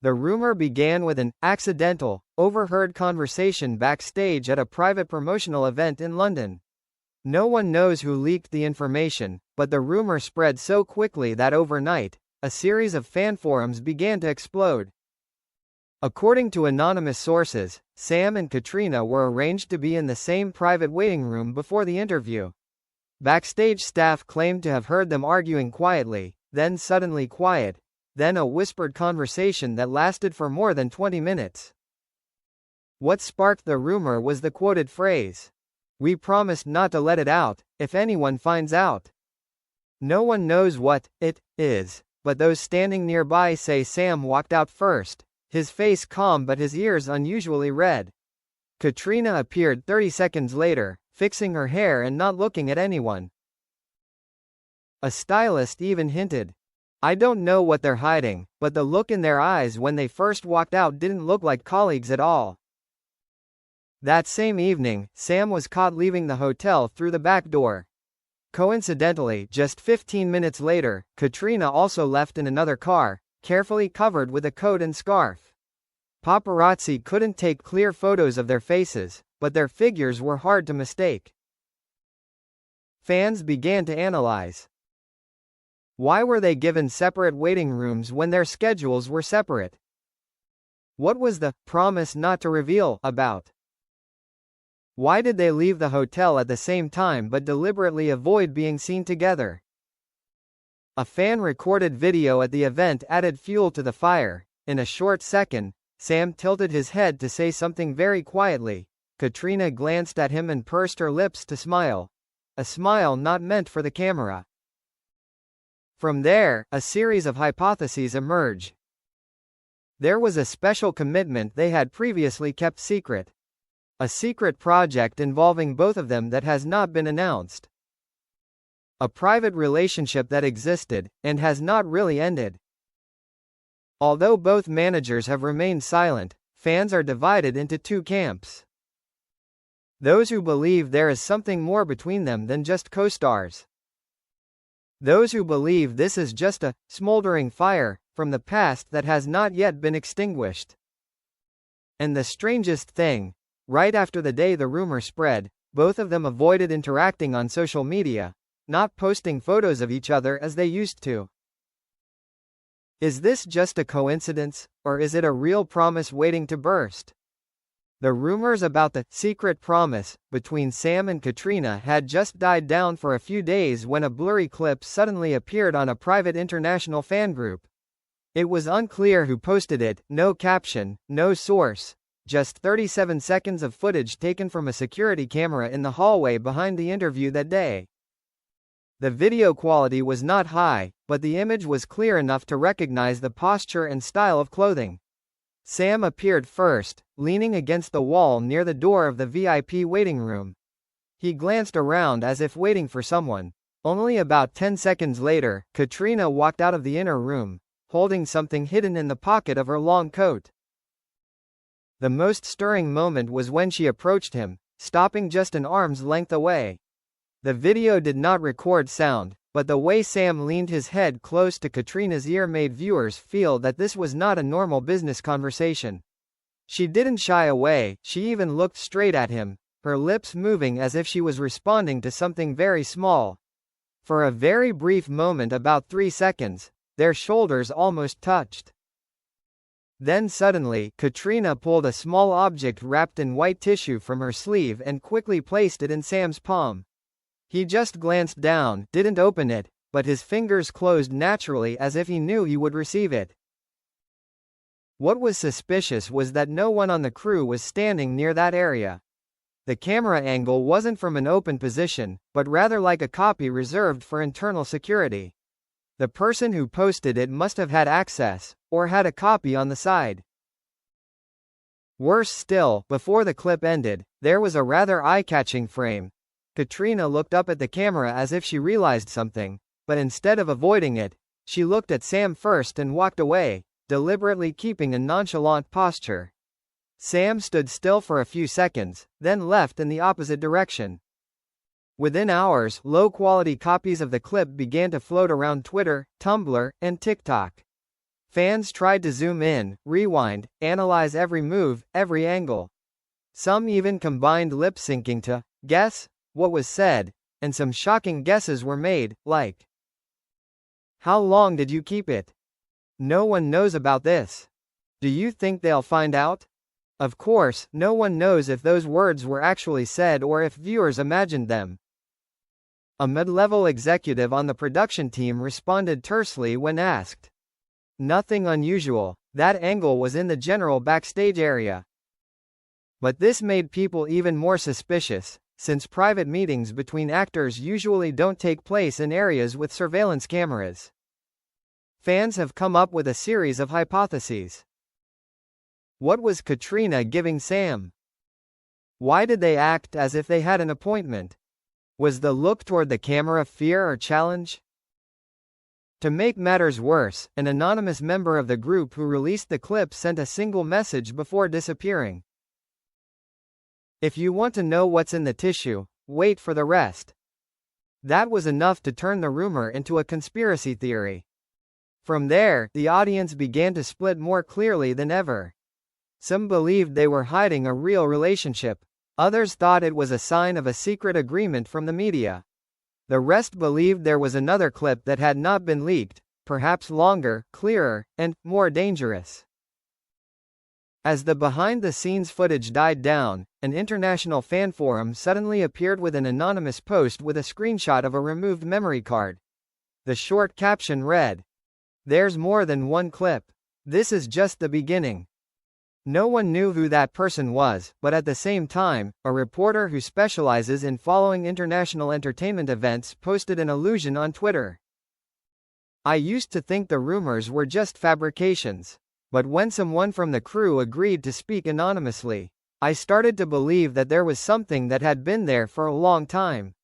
The rumor began with an accidental, overheard conversation backstage at a private promotional event in London. No one knows who leaked the information, but the rumor spread so quickly that overnight, a series of fan forums began to explode. According to anonymous sources, Sam and Caitriona were arranged to be in the same private waiting room before the interview. Backstage staff claimed to have heard them arguing quietly, then suddenly quiet, then a whispered conversation that lasted for more than 20 minutes. What sparked the rumor was the quoted phrase, "We promised not to let it out, if anyone finds out." No one knows what it is, but those standing nearby say Sam walked out first, his face calm but his ears unusually red. Caitriona appeared 30 seconds later, fixing her hair and not looking at anyone. A stylist even hinted, "I don't know what they're hiding, but the look in their eyes when they first walked out didn't look like colleagues at all." That same evening, Sam was caught leaving the hotel through the back door. Coincidentally, just 15 minutes later, Caitriona also left in another car, carefully covered with a coat and scarf. Paparazzi couldn't take clear photos of their faces, but their figures were hard to mistake. Fans began to analyze. Why were they given separate waiting rooms when their schedules were separate? What was the promise not to reveal about? Why did they leave the hotel at the same time but deliberately avoid being seen together? A fan-recorded video at the event added fuel to the fire. In a short second, Sam tilted his head to say something very quietly. Caitriona glanced at him and pursed her lips to smile. A smile not meant for the camera. From there, a series of hypotheses emerged. There was a special commitment they had previously kept secret. A secret project involving both of them that has not been announced. A private relationship that existed, and has not really ended. Although both managers have remained silent, fans are divided into two camps. Those who believe there is something more between them than just co-stars. Those who believe this is just a smoldering fire from the past that has not yet been extinguished. And the strangest thing, right after the day the rumor spread, both of them avoided interacting on social media, not posting photos of each other as they used to. Is this just a coincidence, or is it a real promise waiting to burst? The rumors about the secret promise between Sam and Caitriona had just died down for a few days when a blurry clip suddenly appeared on a private international fan group. It was unclear who posted it, no caption, no source. Just 37 seconds of footage taken from a security camera in the hallway behind the interview that day. The video quality was not high, but the image was clear enough to recognize the posture and style of clothing. Sam appeared first, leaning against the wall near the door of the VIP waiting room. He glanced around as if waiting for someone. Only about 10 seconds later, Caitriona walked out of the inner room, holding something hidden in the pocket of her long coat. The most stirring moment was when she approached him, stopping just an arm's length away. The video did not record sound, but the way Sam leaned his head close to Caitriona's ear made viewers feel that this was not a normal business conversation. She didn't shy away, she even looked straight at him, her lips moving as if she was responding to something very small. For a very brief moment, about 3 seconds, their shoulders almost touched. Then suddenly, Caitriona pulled a small object wrapped in white tissue from her sleeve and quickly placed it in Sam's palm. He just glanced down, didn't open it, but his fingers closed naturally as if he knew he would receive it. What was suspicious was that no one on the crew was standing near that area. The camera angle wasn't from an open position, but rather like a copy reserved for internal security. The person who posted it must have had access, or had a copy on the side. Worse still, before the clip ended, there was a rather eye-catching frame. Caitriona looked up at the camera as if she realized something, but instead of avoiding it, she looked at Sam first and walked away, deliberately keeping a nonchalant posture. Sam stood still for a few seconds, then left in the opposite direction. Within hours, low-quality copies of the clip began to float around Twitter, Tumblr, and TikTok. Fans tried to zoom in, rewind, analyze every move, every angle. Some even combined lip-syncing to guess what was said, and some shocking guesses were made, like, "How long did you keep it? No one knows about this. Do you think they'll find out?" Of course, no one knows if those words were actually said or if viewers imagined them. A mid-level executive on the production team responded tersely when asked. "Nothing unusual. That angle was in the general backstage area." But this made people even more suspicious, since private meetings between actors usually don't take place in areas with surveillance cameras. Fans have come up with a series of hypotheses. What was Caitriona giving Sam? Why did they act as if they had an appointment? Was the look toward the camera fear or challenge? To make matters worse, an anonymous member of the group who released the clip sent a single message before disappearing. "If you want to know what's in the tissue, wait for the rest." That was enough to turn the rumor into a conspiracy theory. From there, the audience began to split more clearly than ever. Some believed they were hiding a real relationship. Others thought it was a sign of a secret agreement from the media. The rest believed there was another clip that had not been leaked, perhaps longer, clearer, and more dangerous. As the behind-the-scenes footage died down, an international fan forum suddenly appeared with an anonymous post with a screenshot of a removed memory card. The short caption read, "There's more than one clip. This is just the beginning." No one knew who that person was, but at the same time, a reporter who specializes in following international entertainment events posted an allusion on Twitter. "I used to think the rumors were just fabrications. But when someone from the crew agreed to speak anonymously, I started to believe that there was something that had been there for a long time."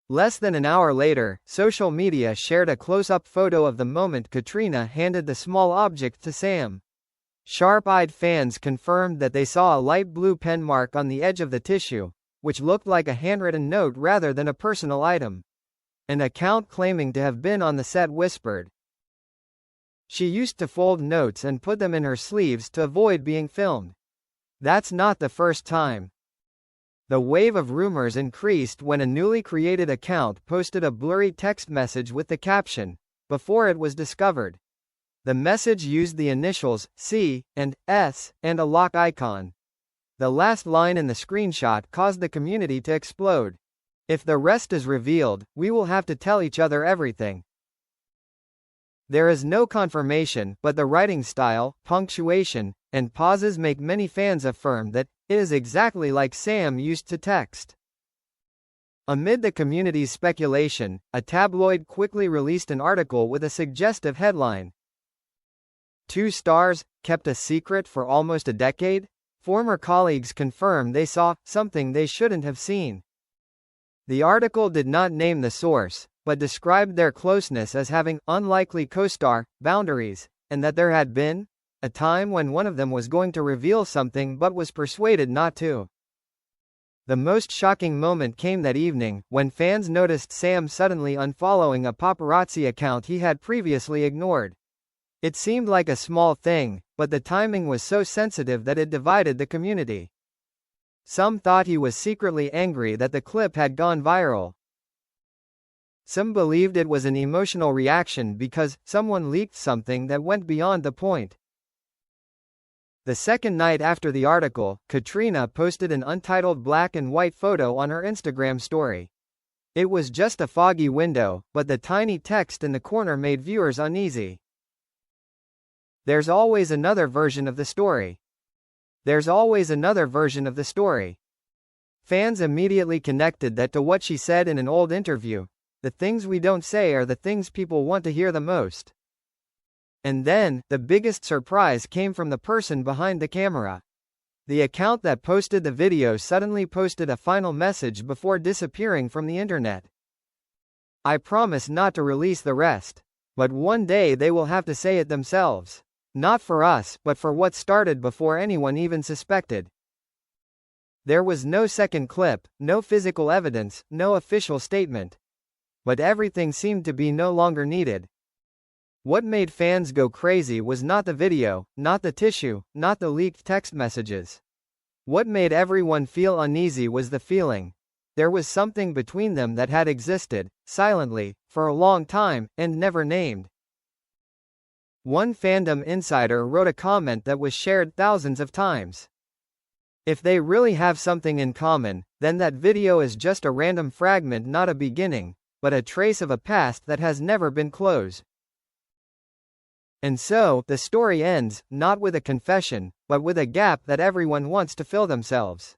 Less than an hour later, social media shared a close-up photo of the moment Caitriona handed the small object to Sam. Sharp-eyed fans confirmed that they saw a light blue pen mark on the edge of the tissue, which looked like a handwritten note rather than a personal item. An account claiming to have been on the set whispered, "She used to fold notes and put them in her sleeves to avoid being filmed. That's not the first time." The wave of rumors increased when a newly created account posted a blurry text message with the caption, "Before it was discovered." The message used the initials C and S and a lock icon. The last line in the screenshot caused the community to explode. "If the rest is revealed, we will have to tell each other everything." There is no confirmation, but the writing style, punctuation, and pauses make many fans affirm that it is exactly like Sam used to text. Amid the community's speculation, a tabloid quickly released an article with a suggestive headline. "Two stars, kept a secret for almost a decade? Former colleagues confirm they saw something they shouldn't have seen." The article did not name the source, but described their closeness as having unlikely co-star boundaries, and that there had been a time when one of them was going to reveal something but was persuaded not to. The most shocking moment came that evening, when fans noticed Sam suddenly unfollowing a paparazzi account he had previously ignored. It seemed like a small thing, but the timing was so sensitive that it divided the community. Some thought he was secretly angry that the clip had gone viral. Some believed it was an emotional reaction because someone leaked something that went beyond the point. The second night after the article, Caitriona posted an untitled black and white photo on her Instagram story. It was just a foggy window, but the tiny text in the corner made viewers uneasy. "There's always another version of the story. There's always another version of the story." Fans immediately connected that to what she said in an old interview. "The things we don't say are the things people want to hear the most." And then, the biggest surprise came from the person behind the camera. The account that posted the video suddenly posted a final message before disappearing from the internet. "I promise not to release the rest. But one day they will have to say it themselves. Not for us, but for what started before anyone even suspected." There was no second clip, no physical evidence, no official statement. But everything seemed to be no longer needed. What made fans go crazy was not the video, not the tissue, not the leaked text messages. What made everyone feel uneasy was the feeling. There was something between them that had existed, silently, for a long time, and never named. One fandom insider wrote a comment that was shared thousands of times. If they really have something in common, then that video is just a random fragment, not a beginning, but a trace of a past that has never been closed. And so, the story ends, not with a confession, but with a gap that everyone wants to fill themselves.